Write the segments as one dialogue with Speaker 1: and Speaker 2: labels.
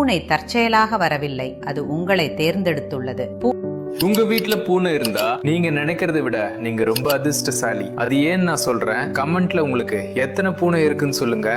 Speaker 1: பூனை தற்செயலாக வரவில்லை, அது உங்களை தேர்ந்தெடுத்துள்ளது.
Speaker 2: உங்க வீட்டுல பூனை இருந்தா நீங்க நினைக்கிறத விட நீங்க ரொம்ப அதிர்ஷ்டசாலி. அது ஏன்னு நான் சொல்றேன். கமெண்ட்ல உங்களுக்கு எத்தனை பூனை இருக்குன்னு சொல்லுங்க.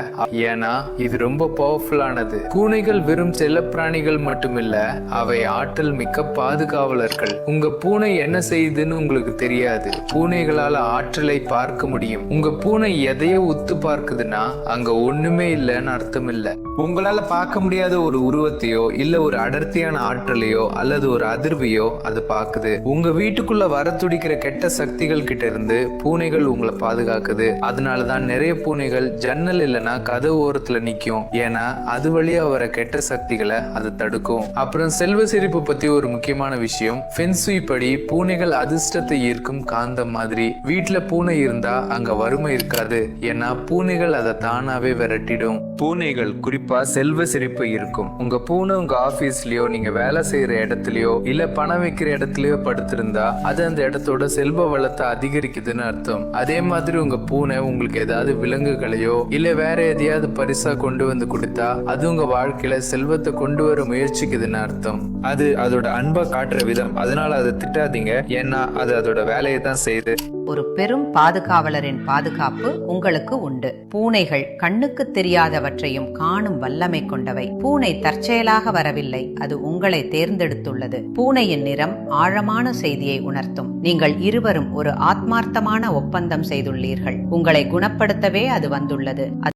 Speaker 2: ஏன்னா இது ரொம்ப பவர்ஃபுல்லானது. பூனைகள் வெறும் செல்லப்பிராணிகள் மட்டுமில்ல, அவை ஆற்றல் மிக்க பாதுகாவலர்கள். உங்க பூனை என்ன செய்யுதுன்னு உங்களுக்கு தெரியாது. பூனைகளால ஆற்றலை பார்க்க முடியும். உங்க பூனை எதையோ உத்து பார்க்குதுன்னா அங்க ஒண்ணுமே இல்லைன்னு அர்த்தம் இல்ல. உங்களால பார்க்க முடியாத ஒரு உருவத்தையோ இல்ல ஒரு அடர்த்தியான ஆற்றலையோ அல்லது ஒரு அதிர்வையோ அது பாக்குது. உங்க வீட்டுக்குள்ள வர துடிக்கிற கெட்ட சக்திகள் கிட்ட இருந்து பூனைகள் உங்களை பாதுகாக்குது. அதனாலதான் நிறைய பூனைகள் ஜன்னல் இல்லைன்னா கதவு ஓரத்துல நிக்கும். ஏன்னா அது வழியா வர கெட்ட சக்திகளை அது தடுக்கும். அப்புறம் செல்வ செழிப்பு பத்தி ஒரு முக்கியமான விஷயம். ஃபென்சுய் படி பூனைகள் அதிர்ஷ்டத்தை ஈர்க்கும் காந்தம் மாதிரி. வீட்டுல பூனை இருந்தா அங்க வறுமை இருக்காது. ஏன்னா பூனைகள் அதை தானாவே விரட்டிடும். பூனைகள் குறிப்பா செல்வ செழிப்பு இருக்கும். உங்க பூனை உங்க ஆபீஸ்லயோ நீங்க வேலை செய்யற இடத்துலயோ இல்ல பணம் வைக்கிற இடத்துலயோ படுத்திருந்தா அது அந்த இடத்தோட செல்வ வளத்தை அதிகரிக்குதுன்னு அர்த்தம். அதே மாதிரி உங்க பூனை உங்களுக்கு ஏதாவது விலங்குகளையோ இல்ல வேற எதையாவது பரிசா கொண்டு வந்து கொடுத்தா அது உங்க வாழ்க்கையில செல்வத்தை கொண்டு வர முயற்சிக்குதுன்னு அர்த்தம். அது அதோட அன்பை காட்டுற விதம். அதனால அதை திட்டாதீங்க. ஏன்னா அது அதோட வேலையை தான் செய்யுது.
Speaker 1: ஒரு பெரும் பாதுகாவலரின் பாதுகாப்பு உங்களுக்கு உண்டு. பூனைகள் கண்ணுக்கு தெரியாதவற்றையும் காணும் வல்லமை கொண்டவை. பூனை தற்செயலாக வரவில்லை, அது உங்களை தேர்ந்தெடுத்துள்ளது. பூனையின் நிறம் ஆழமான செய்தியை உணர்த்தும். நீங்கள் இருவரும் ஒரு ஆத்மார்த்தமான ஒப்பந்தம் செய்துள்ளீர்கள். உங்களை குணப்படுத்தவே அது வந்துள்ளது.